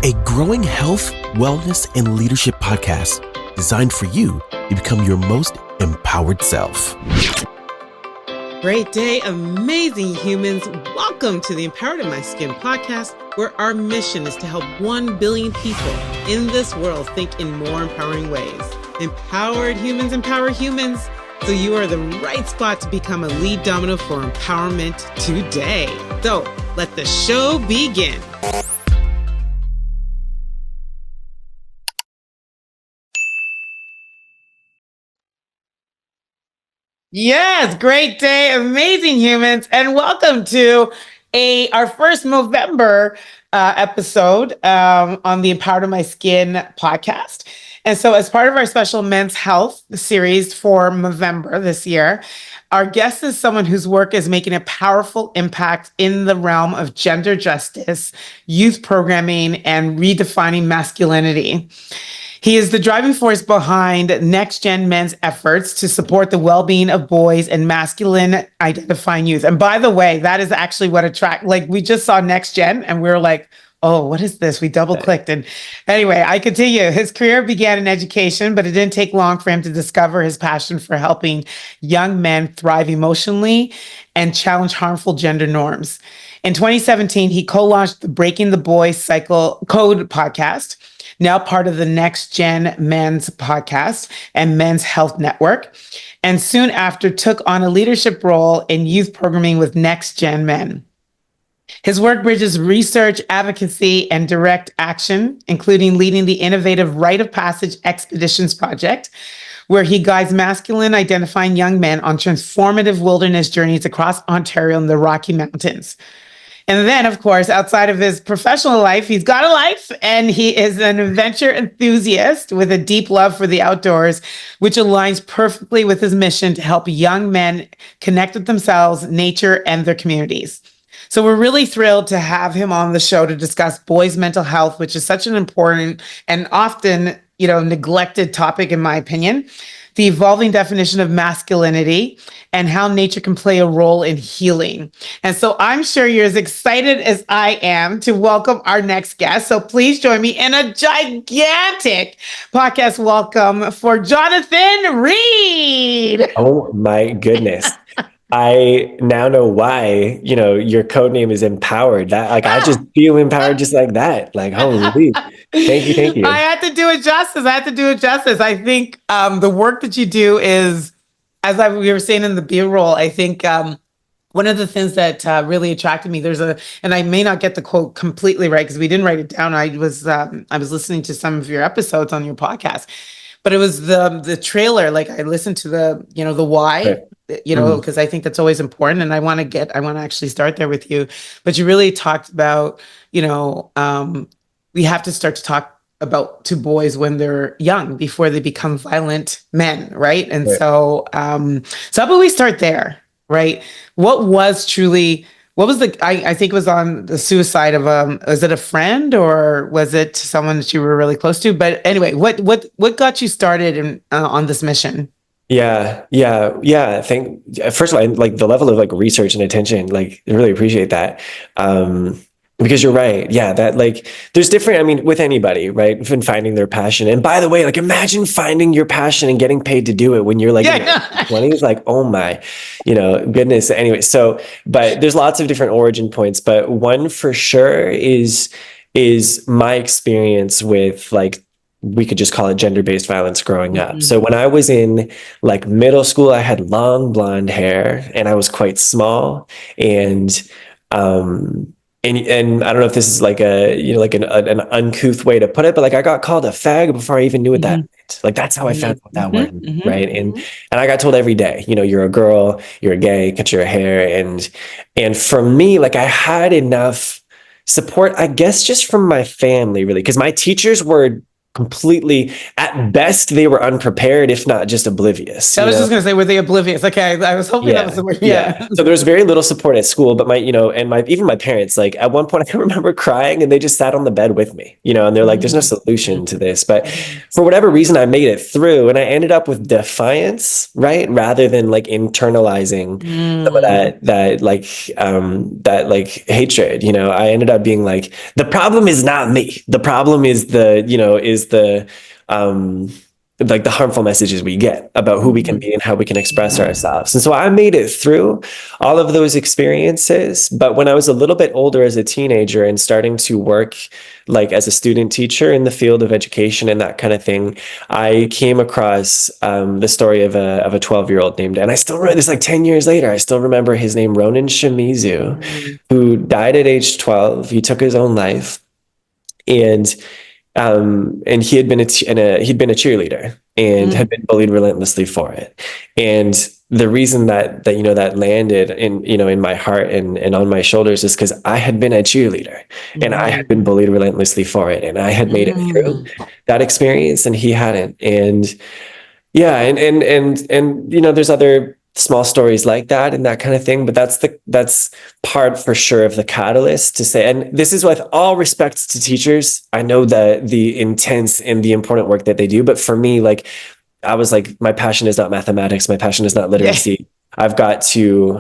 a growing health, wellness, and leadership podcast designed for you to become your most empowered self. Great day, amazing humans. Welcome to the Empowered in My Skin podcast, where our mission is to help 1 billion people in this world think in more empowering ways. Empowered humans empower humans. So you are the right spot to become a lead domino for empowerment today. So let the show begin. Yes, great day, amazing humans, and welcome to our first November episode on the Empowered in My Skin podcast. And so as part of our special men's health series for November this year, our guest is someone whose work is making a powerful impact in the realm of gender justice, youth programming, and redefining masculinity. He is the driving force behind Next Gen Men's efforts to support the well-being of boys and masculine identifying youth. And by the way, that is actually what we just saw Next Gen and we were like, oh, what is this? We double clicked. And anyway, I continue. His career began in education, but it didn't take long for him to discover his passion for helping young men thrive emotionally and challenge harmful gender norms. In 2017, he co-launched the Breaking the Boys Cycle Code podcast, now part of the Next Gen Men's podcast and Men's Health Network, and soon after took on a leadership role in youth programming with Next Gen Men. His work bridges research, advocacy, and direct action, including leading the innovative Rite of Passage Expeditions Project, where he guides masculine identifying young men on transformative wilderness journeys across Ontario and the Rocky Mountains. And then, of course, outside of his professional life, he's got a life, and he is an adventure enthusiast with a deep love for the outdoors, which aligns perfectly with his mission to help young men connect with themselves, nature, and their communities. So we're really thrilled to have him on the show to discuss boys' mental health, which is such an important and often, neglected topic, in my opinion, the evolving definition of masculinity, and how nature can play a role in healing. And so I'm sure you're as excited as I am to welcome our next guest. So please join me in a gigantic podcast welcome for Jonathan Reed. Oh my goodness. I now know why, your code name is Empowered. That I just feel empowered just like that. Like, holy, thank you. I had to do it justice. I think the work that you do is, we were saying in the B-roll, I think one of the things that really attracted me, and I may not get the quote completely right because we didn't write it down. I was listening to some of your episodes on your podcast, but it was the trailer. Like I listened to the why. Right. Because I think that's always important. And I want to actually start there with you. But you really talked about, we have to start to talk about to boys when they're young before they become violent men. Right. And right. So how about we start there? Right. I think it was on the suicide of, was it a friend or was it someone that you were really close to? But anyway, what got you started on this mission? Yeah. First of all, like the level of research and attention, I really appreciate that. Because you're right. Yeah. That there's different, with anybody, right? In finding their passion. And by the way, imagine finding your passion and getting paid to do it when you're in your 20s, oh my, goodness. Anyway, but there's lots of different origin points, but one for sure is my experience with we could just call it gender-based violence growing up. So when I was in middle school, I had long blonde hair and I was quite small. And I don't know if this is an uncouth way to put it, but I got called a fag before I even knew what that meant. That's how I found out that word, right? And I got told every day, you're a girl, you're gay, cut your hair. And for me, I had enough support, I guess, just from my family, really, because my teachers were completely, at best, they were unprepared, if not just oblivious. I was just going to say, were they oblivious? Okay, I was hoping that was the word. Yeah. So there was very little support at school, but even my parents, like at one point I can remember crying and they just sat on the bed with me, and they're like, there's no solution to this. But for whatever reason, I made it through and I ended up with defiance, right? Rather than like internalizing some of that hatred, I ended up being like, the problem is not me. The problem is the harmful messages we get about who we can be and how we can express ourselves. And so I made it through all of those experiences. But when I was a little bit older as a teenager and starting to work like as a student teacher in the field of education and that kind of thing, I came across the story of a 12-year-old named, and I still remember this like 10 years later, I still remember his name, Ronan Shimizu, who died at age 12. He took his own life. And he had been he'd been a cheerleader and had been bullied relentlessly for it. And the reason that landed in my heart and on my shoulders is because I had been a cheerleader and I had been bullied relentlessly for it, and I had made it through that experience and he hadn't. And there's other small stories like that and that kind of thing, but that's part for sure of the catalyst to say, and this is with all respect to teachers, I know that the intense and the important work that they do, but for me, like I was like, my passion is not mathematics, my passion is not literacy. I've got to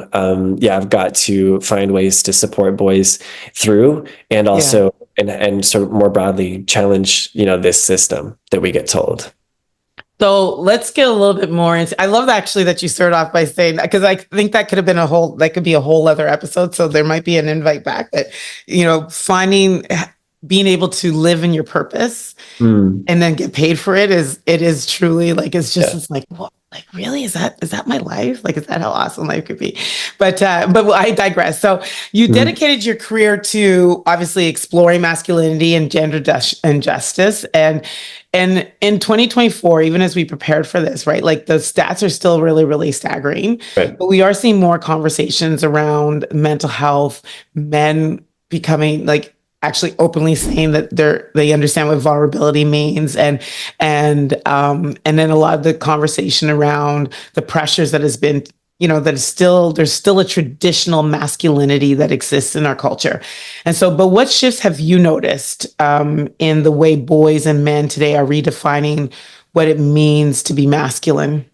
find ways to support boys through, and also and sort of more broadly challenge this system that we get told. So let's get a little bit more into, I love actually that you started off by saying, because I think that could be a whole other episode. So there might be an invite back that, being able to live in your purpose and then get paid for it is truly like, it's just, it's like, what? Like, really, is that my life? Like, is that how awesome life could be? But I digress. So you dedicated your career to obviously exploring masculinity and gender injustice. And in 2024, even as we prepared for this, right, like the stats are still really, really staggering, right. But we are seeing more conversations around mental health, men becoming like actually openly saying that they understand what vulnerability means, and then a lot of the conversation around the pressures that has been, there's still a traditional masculinity that exists in our culture. And so, but what shifts have you noticed in the way boys and men today are redefining what it means to be masculine?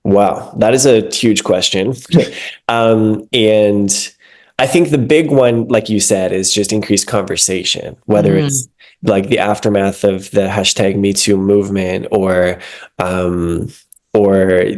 Wow, that is a huge question. And I think the big one, like you said, is just increased conversation, whether it's like the aftermath of the #MeToo movement or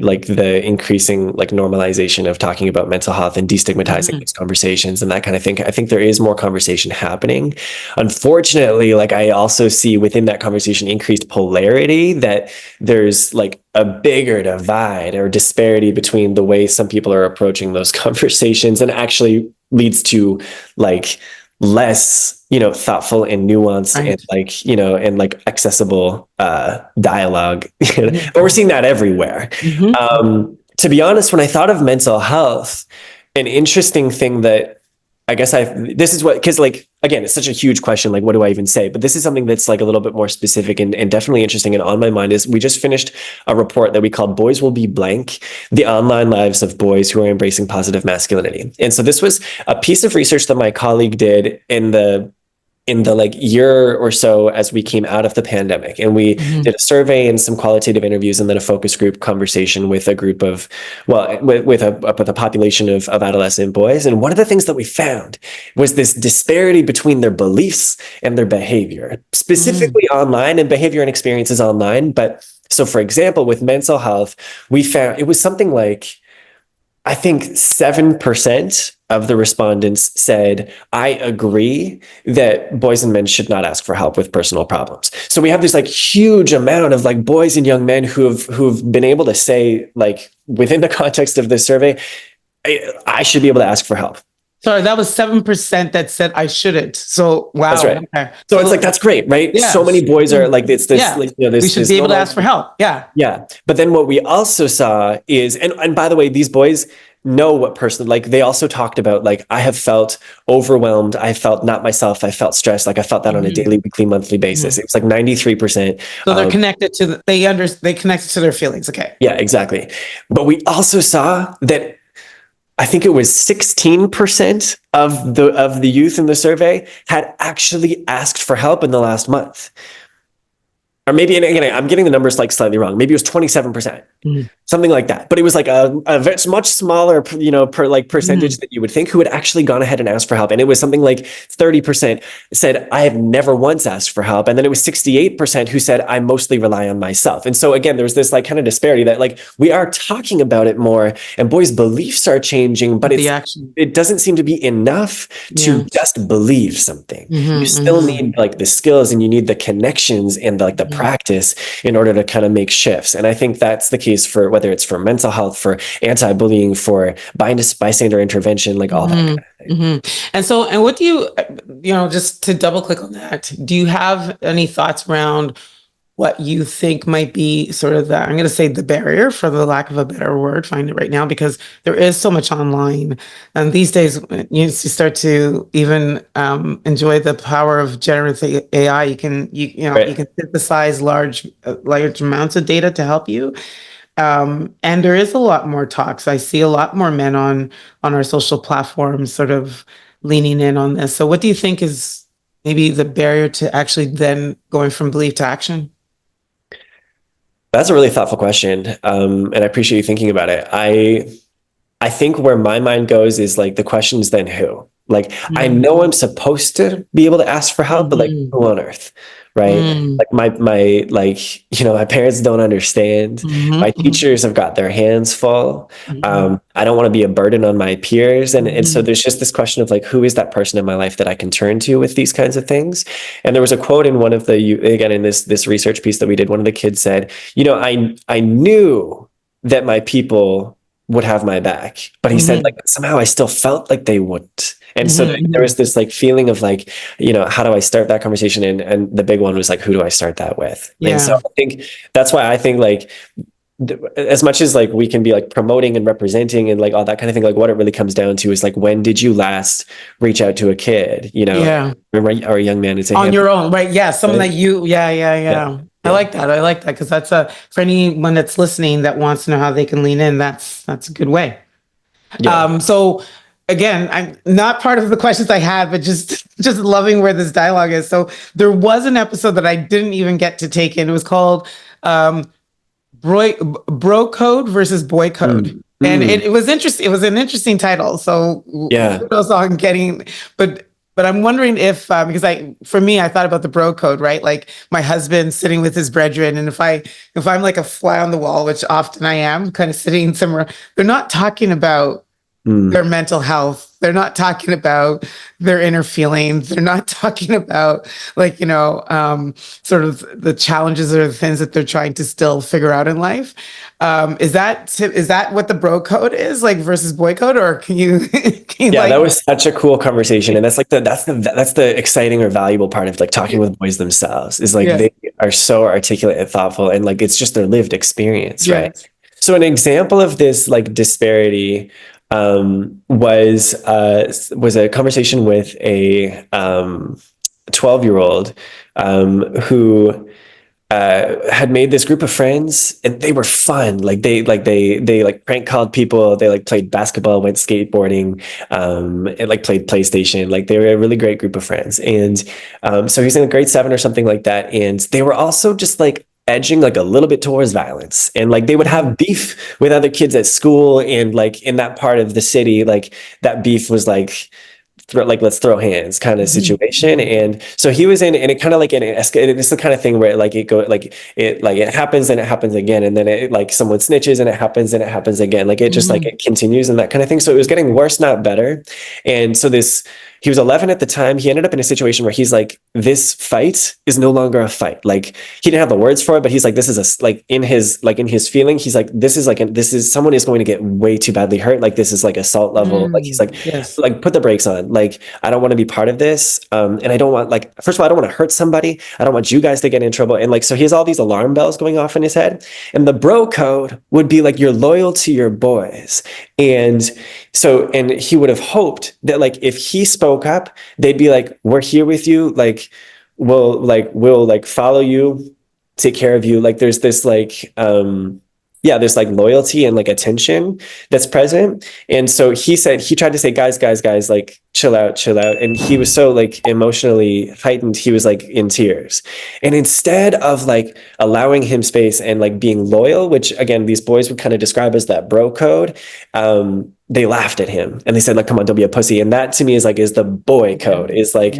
like the increasing like normalization of talking about mental health and destigmatizing these conversations and that kind of thing. I think there is more conversation happening. Unfortunately, like I also see within that conversation increased polarity, that there's like a bigger divide or disparity between the way some people are approaching those conversations, and actually leads to like less thoughtful and nuanced, right, and like accessible dialogue. But we're seeing that everywhere. To be honest, when I thought of mental health, an interesting thing that I guess because like, again, it's such a huge question, like, what do I even say? But this is something that's like a little bit more specific and definitely interesting and on my mind is we just finished a report that we called Boys Will Be Blank, the online lives of boys who are embracing positive masculinity. And so this was a piece of research that my colleague did in the like year or so as we came out of the pandemic, and we did a survey and some qualitative interviews and then a focus group conversation with a group of, with a population of adolescent boys. And one of the things that we found was this disparity between their beliefs and their behavior, specifically online, and behavior and experiences online. But so for example, with mental health, we found it was something like, I think 7% of the respondents said, I agree that boys and men should not ask for help with personal problems. So we have this like huge amount of like boys and young men who've been able to say, like, within the context of this survey, I should be able to ask for help. Sorry, that was 7% that said I shouldn't. So wow. That's right. Okay. So it's like, that's great, right? Yeah. So many boys are like, it's this, like, we should be able to ask for help. Yeah. Yeah. But then what we also saw is, and by the way, these boys, know what person, like they also talked about, like, I have felt overwhelmed. I felt not myself. I felt stressed. Like I felt that on a daily, weekly, monthly basis. It was like 93%. So they're connected to they connected to their feelings. Okay. Yeah, exactly. But we also saw that I think it was 16% of the youth in the survey had actually asked for help in the last month. Or maybe, and again, I'm getting the numbers like slightly wrong. Maybe it was 27%, something like that. But it was like a much smaller, percentage that you would think, who had actually gone ahead and asked for help. And it was something like 30% said, I have never once asked for help. And then it was 68% who said, I mostly rely on myself. And so again, there was this like kind of disparity that like we are talking about it more, and boys' beliefs are changing, but it doesn't seem to be enough to just believe something. You still need like the skills, and you need the connections and the practice in order to kind of make shifts. And I think that's the case for whether it's for mental health, for anti-bullying, for bystander intervention, like all that kind of thing. And so, and what do you just to double click on that, do you have any thoughts around what you think might be sort of I'm going to say the barrier, for the lack of a better word, find it right now, because there is so much online. And these days, you start to even enjoy the power of generative AI. You can synthesize large amounts of data to help you. And there is a lot more talks. I see a lot more men on our social platforms sort of leaning in on this. So what do you think is maybe the barrier to actually then going from belief to action? That's a really thoughtful question. And I appreciate you thinking about it. I think where my mind goes is like the question is then who? Like, I know I'm supposed to be able to ask for help, but like who on earth? Right? Like my parents don't understand. My teachers have got their hands full. I don't want to be a burden on my peers. And so there's just this question of like, who is that person in my life that I can turn to with these kinds of things? And there was a quote in one of again, in this research piece that we did, one of the kids said, I knew that my people would have my back, but he said like, somehow I still felt like they wouldn't. And so there was this like feeling of like, how do I start that conversation? And the big one was like, who do I start that with? Yeah. And so I think that's why I think like, as much as like we can be like promoting and representing and like all that kind of thing, like what it really comes down to is like, when did you last reach out to a kid, or a young man and say, on your own, right? Yeah. Something that you, yeah. I like that. Because that's for anyone that's listening that wants to know how they can lean in, that's a good way. Yeah. So again, I'm not part of the questions I had, but just loving where this dialogue is. So there was an episode that I didn't even get to take in. It was called Bro Code versus Boy Code. And it was interesting. It was an interesting title. So yeah, who knows how I'm getting, but I'm wondering if, because for me, I thought about the bro code, right? Like my husband sitting with his brethren. And if I'm like a fly on the wall, which often I am, kind of sitting somewhere, they're not talking about their mental health. They're not talking about their inner feelings. They're not talking about like, sort of the challenges or the things that they're trying to still figure out in life. Is that what the bro code is, like, versus boy code? Or can you that was such a cool conversation. And that's like that's the exciting or valuable part of like talking with boys themselves, is like they are so articulate and thoughtful, and like it's just their lived experience, right? So an example of this like disparity was a conversation with a 12-year-old who had made this group of friends, and they were fun. Like they prank called people. They like played basketball, went skateboarding, and like played PlayStation. Like they were a really great group of friends. And so he's in grade 7 or something like that. And they were also just like edging like a little bit towards violence, and like they would have beef with other kids at school, and like in that part of the city, like that beef was like let's throw hands kind of situation. And so he was in, and it kind of like, and it's the kind of thing where like it happens and it happens again, and then it like someone snitches and it happens and it happens again, like it just like it continues and that kind of thing. So it was getting worse, not better. And so he was 11 at the time. He ended up in a situation where he's like, this fight is no longer a fight. Like he didn't have the words for it, but he's like, this is in his feeling, he's like, this is someone is going to get way too badly hurt. Like this is like assault level. Like he's like, like put the brakes on. like, I don't want to be part of this. And I don't want, like, first of all, I don't want to hurt somebody. I don't want you guys to get in trouble. And like, so he has all these alarm bells going off in his head. And the bro code would be like, you're loyal to your boys. And so, and he would have hoped that like, if he spoke up, they'd be like, we're here with you. Like, we'll follow you, take care of you. Like, there's this like, there's like loyalty and like attention that's present. And so he tried to say, guys, like, chill out. And he was so like emotionally heightened. He was like in tears. And instead of like allowing him space and like being loyal, which again, these boys would kind of describe as that bro code, they laughed at him and they said, like, come on, don't be a pussy. And that to me is the boy code, is like,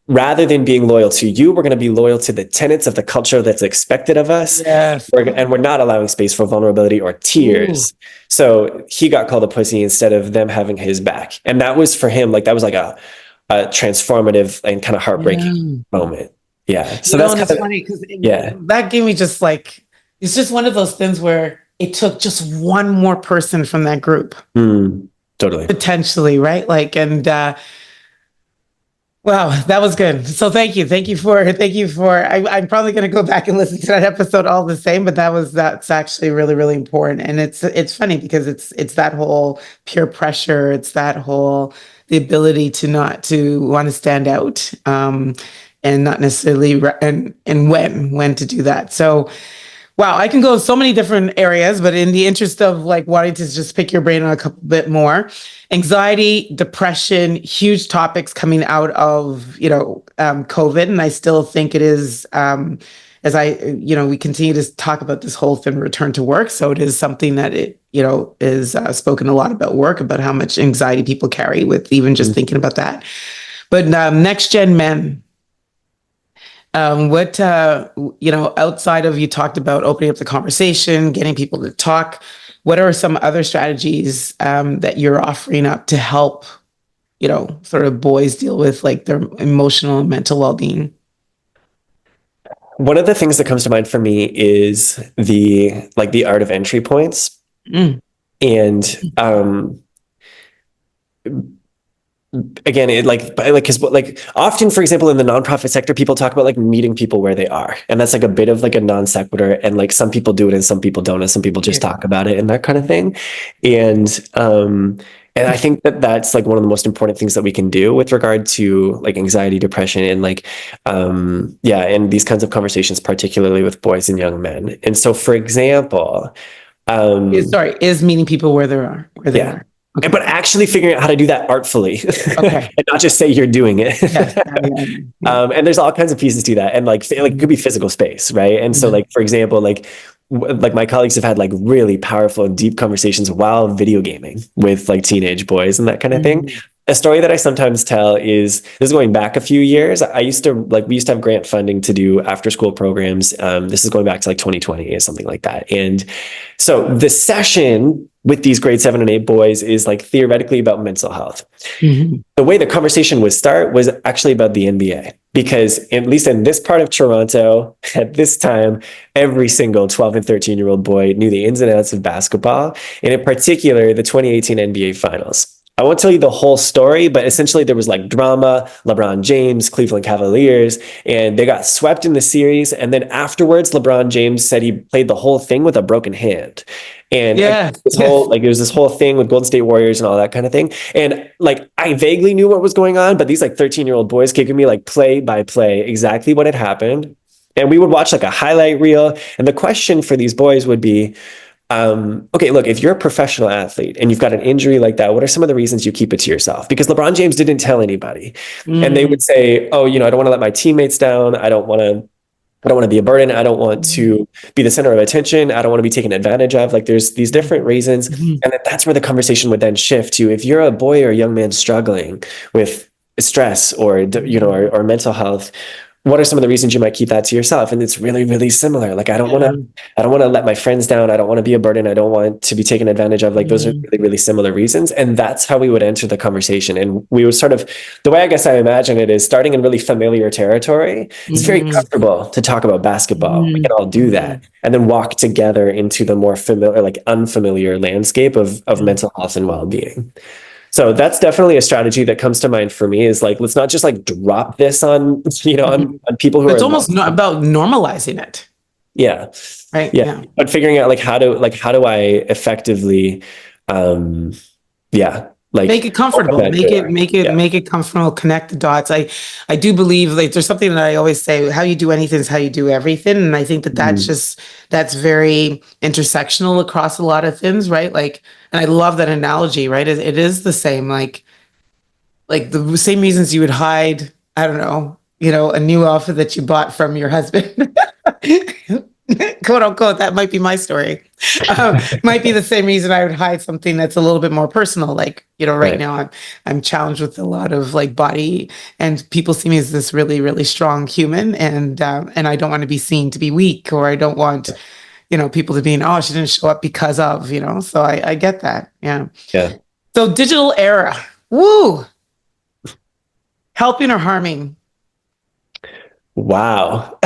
rather than being loyal to you, we're going to be loyal to the tenets of the culture that's expected of us. Yes. And we're not allowing space for vulnerability or tears. Ooh. So he got called a pussy instead of them having his back. And that was for him, like, that was like a transformative and kind of heartbreaking moment. Yeah. So that's kind of funny because that gave me just like, it's just one of those things where it took just one more person from that group. Totally. Potentially, right? Like, and wow, that was good. So thank you for. I'm probably going to go back and listen to that episode all the same, but that's actually really, really important. And it's funny because it's that whole peer pressure. It's that whole, the ability to not to want to stand out, and not necessarily, and when to do that. So, wow, I can go so many different areas, but in the interest of like wanting to just pick your brain on a couple bit more, anxiety, depression, huge topics coming out of, COVID. And I still think it is, as we continue to talk about this whole thing, return to work. So it is something that is spoken a lot about work, about how much anxiety people carry with even just thinking about that. But next gen men, outside of, you talked about opening up the conversation, getting people to talk, what are some other strategies that you're offering up to help, sort of boys deal with like their emotional and mental well-being? One of the things that comes to mind for me is the art of entry points. And again, because often, for example, in the nonprofit sector, people talk about like meeting people where they are, and that's like a bit of like a non sequitur. And like some people do it and some people don't, and some people just talk about it and that kind of thing. And I think that that's like one of the most important things that we can do with regard to like anxiety, depression, and like and these kinds of conversations, particularly with boys and young men. And so, for example, is meeting people where they are. Okay. But actually figuring out how to do that artfully, and not just say you're doing it. And there's all kinds of pieces to that. And like it could be physical space, right? And so like, for example, like my colleagues have had like really powerful and deep conversations while video gaming with like teenage boys and that kind of thing. A story that I sometimes tell is, this is going back a few years. We used to have grant funding to do after school programs. This is going back to like 2020 or something like that. And so the session with these grade 7 and 8 boys is like theoretically about mental health. The way the conversation would start was actually about the NBA, because at least in this part of Toronto at this time, every single 12 and 13-year-old boy knew the ins and outs of basketball, and in particular, the 2018 NBA Finals. I won't tell you the whole story, but essentially there was like drama, LeBron James, Cleveland Cavaliers, and they got swept in the series. And then afterwards, LeBron James said he played the whole thing with a broken hand. And it was this whole thing with Golden State Warriors and all that kind of thing. And like, I vaguely knew what was going on, but these like 13-year-old boys gave me like play by play exactly what had happened. And we would watch like a highlight reel. And the question for these boys would be, okay, look, if you're a professional athlete and you've got an injury like that, what are some of the reasons you keep it to yourself? Because LeBron James didn't tell anybody. And they would say, oh, I don't want to let my teammates down. I don't want to be a burden. I don't want to be the center of attention. I don't want to be taken advantage of. Like, there's these different reasons. And that's where the conversation would then shift to, if you're a boy or a young man struggling with stress or mental health, what are some of the reasons you might keep that to yourself? And it's really, really similar. Like, I don't want to let my friends down. I don't want to be a burden. I don't want to be taken advantage of. Like, those are really, really similar reasons. And that's how we would enter the conversation. And we would sort of, the way I guess I imagine it is, starting in really familiar territory. It's very comfortable to talk about basketball. We can all do that. And then walk together into the more familiar, like unfamiliar landscape of mental health and well-being. So that's definitely a strategy that comes to mind for me, is like, let's not just like drop this on, on people who It's are almost not about normalizing it, yeah. right? Yeah. Yeah. But figuring out like how do I effectively, um, yeah, Make like it open comfortable. that door. Yeah. Make it comfortable. Connect the dots. I do believe like there's something that I always say: how you do anything is how you do everything. And I think that Mhm. that's very intersectional across a lot of things, right? Like, and I love that analogy, right? It is the same, like the same reasons you would hide. I don't know, a new outfit that you bought from your husband. Quote unquote, that might be my story. Might be the same reason I would hide something that's a little bit more personal. Like, right Right. now I'm challenged with a lot of like body, and people see me as this really, really strong human, and I don't want to be seen to be weak, or I don't want, people to be, oh, she didn't show up because of, So I get that. Yeah. Yeah. So digital era, woo, helping or harming? Wow.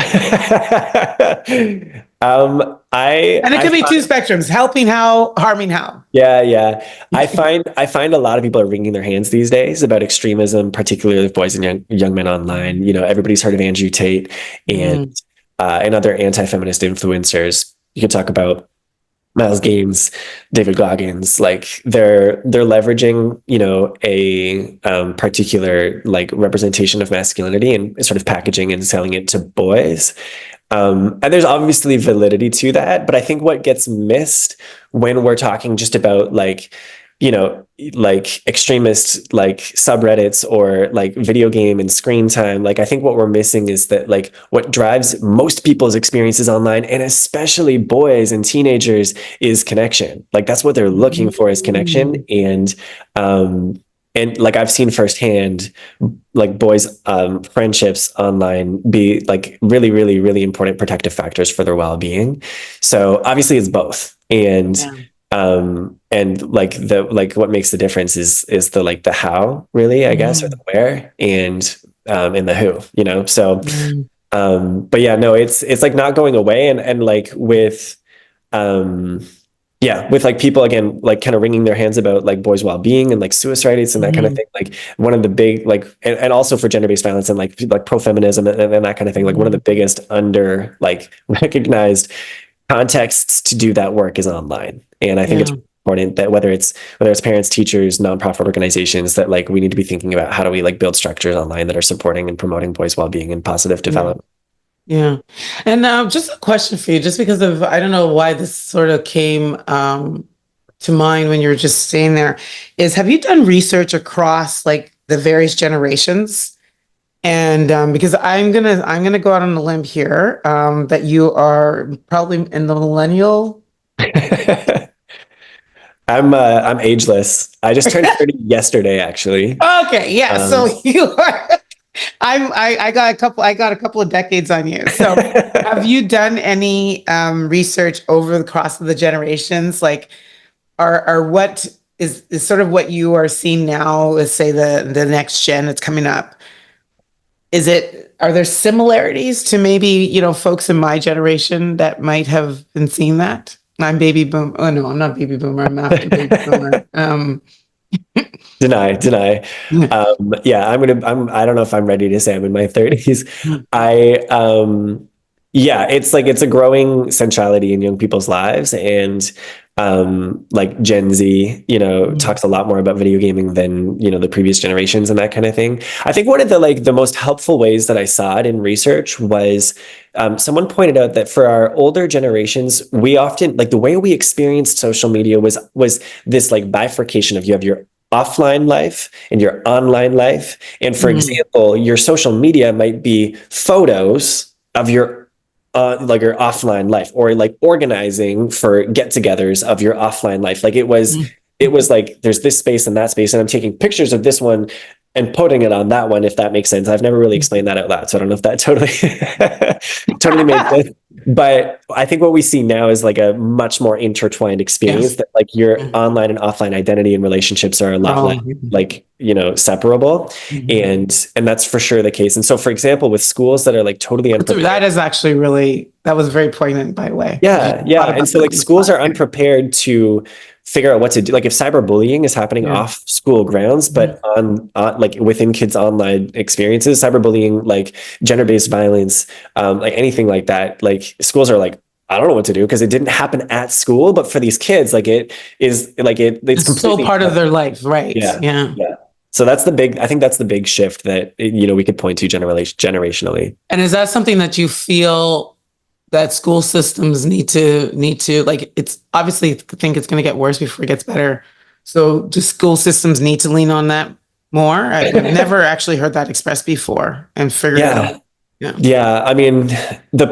I And it I could be two find spectrums: helping how, harming how. yeah. I find a lot of people are wringing their hands these days about extremism, particularly with boys and young men online. Everybody's heard of Andrew Tate and Mm, and other anti-feminist influencers. You could talk about Miles Gaines, David Goggins, like they're leveraging, a particular like representation of masculinity and sort of packaging and selling it to boys. And there's obviously validity to that, but I think what gets missed when we're talking just about like, like extremist like subreddits or like video game and screen time, like I think what we're missing is that like what drives most people's experiences online, and especially boys and teenagers, is connection. Like that's what they're looking for, is connection. mm, And like I've seen firsthand like boys friendships online be like really, really, really important protective factors for their well-being. So obviously it's both. yeah. And like what makes the difference is the like the how, really, I guess, or the Mm, where, and the who, so mm, but yeah, no, it's like not going away. And like with um yeah, with like people again like kind of wringing their hands about like boys' well-being and like suicide rates and that kind of mm, thing, like one of the big like and also for gender-based violence and like pro-feminism and that kind of thing, like one of the mm, biggest under like recognized contexts to do that work is online. And I think it's yeah. important that whether it's parents, teachers, nonprofit organizations, that like we need to be thinking about how do we like build structures online that are supporting and promoting boys' well-being and positive Yeah. development. Yeah. And just a question for you, just because of, I don't know why this sort of came to mind when you were just saying there, is have you done research across like the various generations? And because I'm gonna go out on a limb here, that you are probably in the millennial. I'm ageless. I just turned 30 yesterday, actually. Okay, yeah. So Um, you are. I got a couple of decades on you. So have you done any research over the course of the generations? Like, are what is sort of what you are seeing now, let's say the next gen that's coming up, are there similarities to maybe, folks in my generation that might have been seeing that? I'm baby boom. Oh no, I'm not baby boomer. I'm after baby boomer. deny. Yeah, I don't know if I'm ready to say I'm in my 30s. I yeah, it's a growing centrality in young people's lives. And like Gen Z, talks a lot more about video gaming than, the previous generations and that kind of thing. I think one of the most helpful ways that I saw it in research was someone pointed out that for our older generations, we often like the way we experienced social media was this like bifurcation of you have your offline life and your online life. And for Mm, example, your social media might be photos of your like your offline life, or like organizing for get-togethers of your offline life. Like mm, it was like there's this space and that space, and I'm taking pictures of this one and putting it on that one, if that makes sense. I've never really explained that out loud, so I don't know if that totally totally made sense. But I think what we see now is like a much more intertwined experience, yes. that like your Mm. online and offline identity and relationships are a lot less Oh, like separable. mhm. And that's for sure the case. And so for example, with schools that are like totally unprepared. That is actually really, that was very poignant, by the way. I Yeah, thought and about so that like on the schools spot. are unprepared to figure out what to do. Like if cyberbullying is happening off school grounds, but on like within kids' online experiences, cyberbullying, like gender-based violence, like anything like that, like schools are like, I don't know what to do because it didn't happen at school, but for these kids, like it is like it's completely so part of their life, right? Yeah. So that's I think that's the big shift that, we could point to generationally. And is that something that you feel that school systems need to like, it's obviously, I think it's going to get worse before it gets better. So do school systems need to lean on that more? I've never actually heard that expressed before and figured it out. Yeah. I mean, the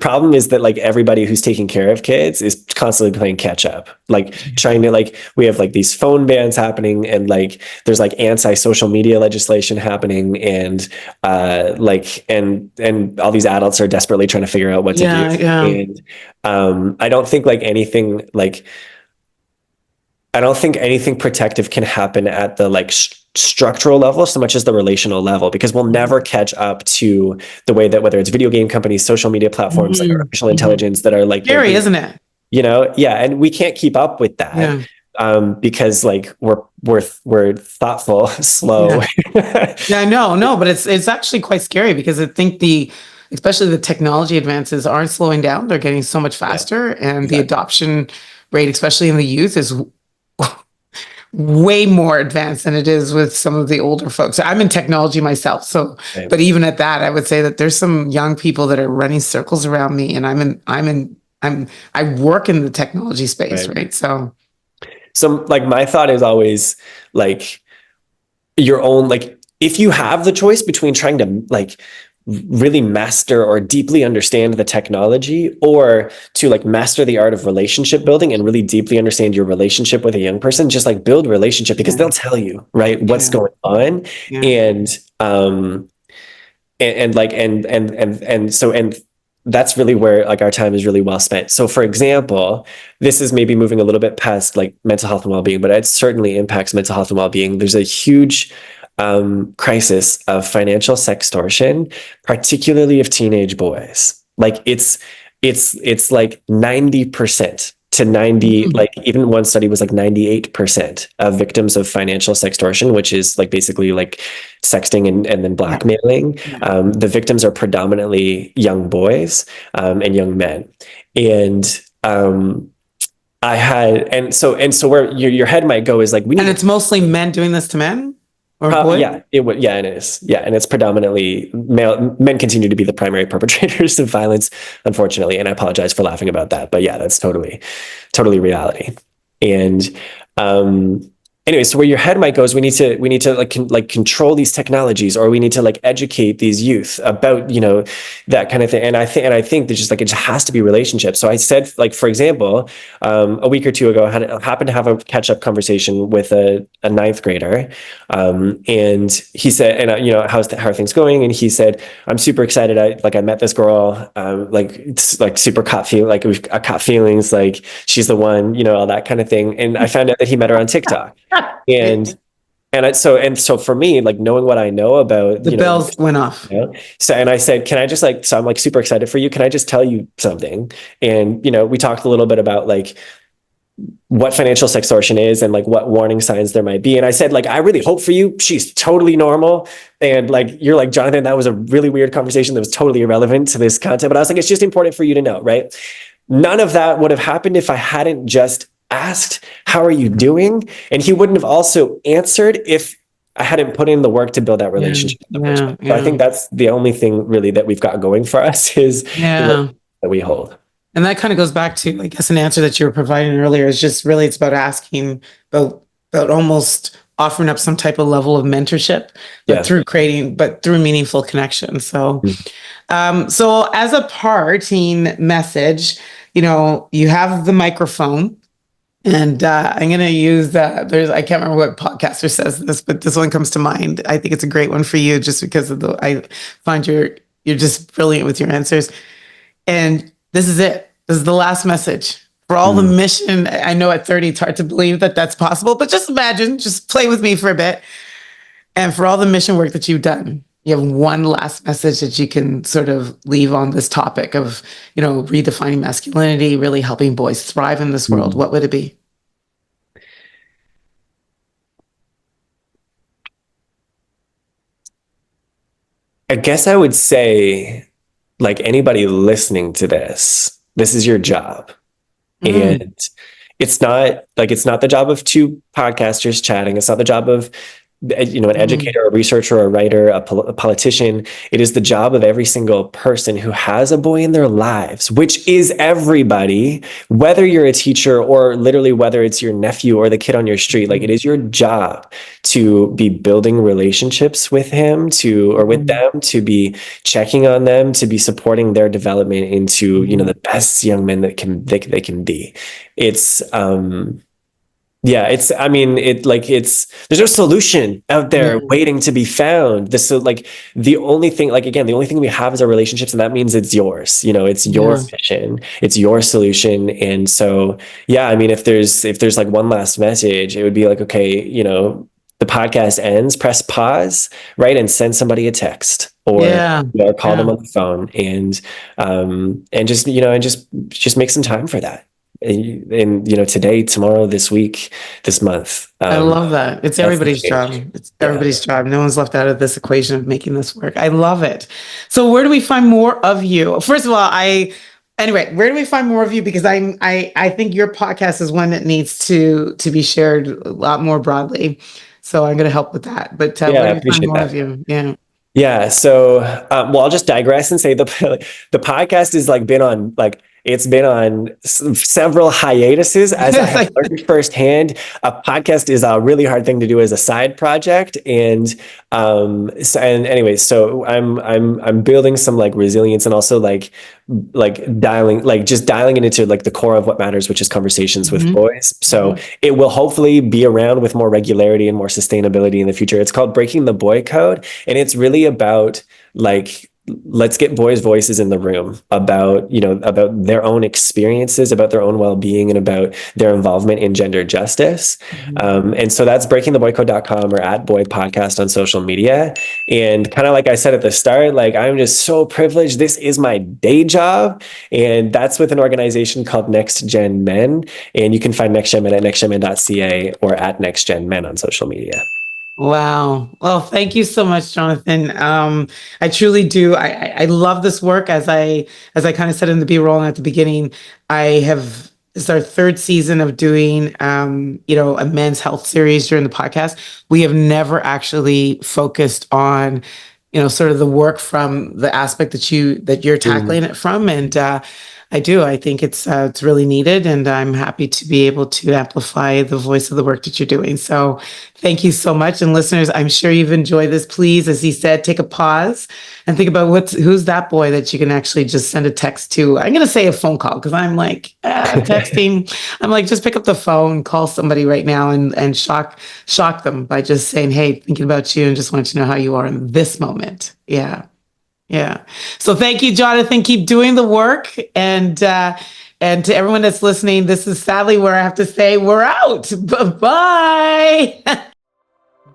problem is that like everybody who's taking care of kids is constantly playing catch up, like trying to like, we have like these phone bans happening and like, there's like anti-social media legislation happening and and all these adults are desperately trying to figure out what to do. And I don't think anything protective can happen at the like structural level so much as the relational level, because we'll never catch up to the way that whether it's video game companies, social media platforms, like artificial intelligence that are like scary, isn't it? And we can't keep up with that because like we're thoughtful, slow. No, but it's actually quite scary because I think especially the technology advances aren't slowing down; they're getting so much faster, and the adoption rate, especially in the youth, is way more advanced than it is with some of the older folks. I'm in technology myself, but even at that, I would say that there's some young people that are running circles around me, and I work in the technology space, right? So like my thought is always like your own, like if you have the choice between trying to like really master or deeply understand the technology or to like master the art of relationship building and really deeply understand your relationship with a young person, just like build relationship because they'll tell you, right, what's going on. And that's really where like our time is really well spent. So for example, this is maybe moving a little bit past like mental health and well-being, but it certainly impacts mental health and well-being. There's a huge crisis of financial sextortion, particularly of teenage boys. Like it's like 90% to 90, like even one study was like 98% of victims of financial sextortion, which is like basically like sexting and then blackmailing. The victims are predominantly young boys and young men. And so where your head might go is like, and it's mostly men doing this to men? It is. Yeah. And it's predominantly male. Men continue to be the primary perpetrators of violence, unfortunately. And I apologize for laughing about that, but yeah, that's totally reality. And, anyway, so where your head might go is we need to like control these technologies, or we need to like educate these youth about, that kind of thing. And I think that just like, it just has to be relationships. So I said, like, for example, a week or two ago, I happened to have a catch up conversation with a ninth grader. And he said, how are things going? And he said, I'm super excited. I met this girl, it's like super caught feelings, like she's the one, all that kind of thing. And I found out that he met her on TikTok. And so for me, like knowing what I know about the bells went off. So, and I said, can I just so I'm like super excited for you. Can I just tell you something? And, we talked a little bit about like what financial sextortion is and like what warning signs there might be. And I said, like, I really hope for you, she's totally normal. And like, you're like, Jonathan, that was a really weird conversation that was totally irrelevant to this content. But I was like, it's just important for you to know, right? None of that would have happened if I hadn't just asked, how are you doing? And he wouldn't have also answered if I hadn't put in the work to build that relationship. So I think that's the only thing really that we've got going for us is the work that we hold. And that kind of goes back to, I guess, an answer that you were providing earlier is just really, it's about asking about almost offering up some type of level of mentorship, but through meaningful connection. So, so as a parting message, you have the microphone. And I'm going to use I can't remember what podcaster says this, but this one comes to mind. I think it's a great one for you just because I find you're just brilliant with your answers. And this is it. This is the last message for all the mission. I know at 30, it's hard to believe that that's possible, but just imagine, just play with me for a bit. And for all the mission work that you've done, you have one last message that you can sort of leave on this topic of, redefining masculinity, really helping boys thrive in this world. What would it be? I guess I would say, like anybody listening to this is your job. Mm. And it's not the job of two podcasters chatting. It's not the job of an Mm. educator, a researcher, a writer, a politician. It is the job of every single person who has a boy in their lives, which is everybody, whether you're a teacher or literally whether it's your nephew or the kid on your street. Like, it is your job to be building relationships with him, or with Mm. them, to be checking on them, to be supporting their development into, the best young men they can be. It's yeah, I mean, there's no solution out there Mm. waiting to be found. The only thing, again, the only thing we have is our relationships, and that means it's yours. It's your Yeah. mission, it's your solution. And so, yeah, I mean, if there's like one last message, it would be like, okay, the podcast ends, press pause, right? And send somebody a text, or Yeah. or call them Yeah. on the phone, and just make some time for that. And today, tomorrow, this week, this month. I love that. It's That's the everybody's change. job. It's Yeah. everybody's job. No one's left out of this equation of making this work. I love it. So where do we find more of you? First of all, anyway, where do we find more of you? Because I think your podcast is one that needs to be shared a lot more broadly. So I'm going to help with that. But Yeah, I where do we find appreciate more that. of you? Yeah. Yeah. So, well, I'll just digress and say the podcast is it's been on several hiatuses, as I It's have like, learned firsthand. A podcast is a really hard thing to do as a side project, and so I'm building some like resilience, and also dialing it into like the core of what matters, which is conversations with Mhm. boys. So Mhm. it will hopefully be around with more regularity and more sustainability in the future. It's called Breaking the Boy Code, and it's really about like, let's get boys' voices in the room about their own experiences, about their own well-being, and about their involvement in gender justice. And so that's breakingtheboycode.com, or at Boy Podcast on social media. And kind of like I said at the start, like, I'm just so privileged. This is my day job, and that's with an organization called Next Gen Men. And you can find Next Gen Men at nextgenmen.ca, or at Next Gen Men on social media. Wow. Well, thank you so much, Jonathan. I truly do. I love this work. As I kind of said in the B-roll and at the beginning, this is our third season of doing, a men's health series during the podcast. We have never actually focused on, sort of the work from the aspect that you're tackling it from. And, I think it's really needed, and I'm happy to be able to amplify the voice of the work that you're doing. So thank you so much. And listeners, I'm sure you've enjoyed this. Please, as he said, take a pause and think about who's that boy that you can actually just send a text to. I'm going to say a phone call, because I'm like, texting. I'm like, just pick up the phone, call somebody right now, and shock them by just saying, hey, thinking about you and just want to know how you are in this moment. Yeah. Yeah. So thank you, Jonathan. Keep doing the work. And to everyone that's listening, this is sadly where I have to say we're out. Bye-bye.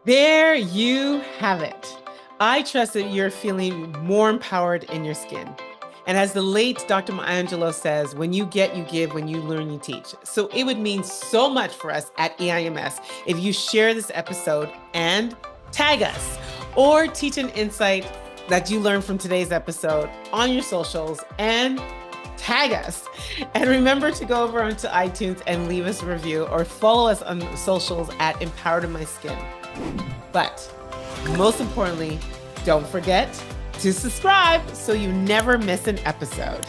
There you have it. I trust that you're feeling more empowered in your skin. And as the late Dr. Maya Angelou says, when you get, you give, when you learn, you teach. So it would mean so much for us at EIMS if you share this episode and tag us, or teach an insight that you learned from today's episode on your socials and tag us. And remember to go over onto iTunes and leave us a review, or follow us on socials at Empowered in My Skin. But most importantly, don't forget to subscribe so you never miss an episode.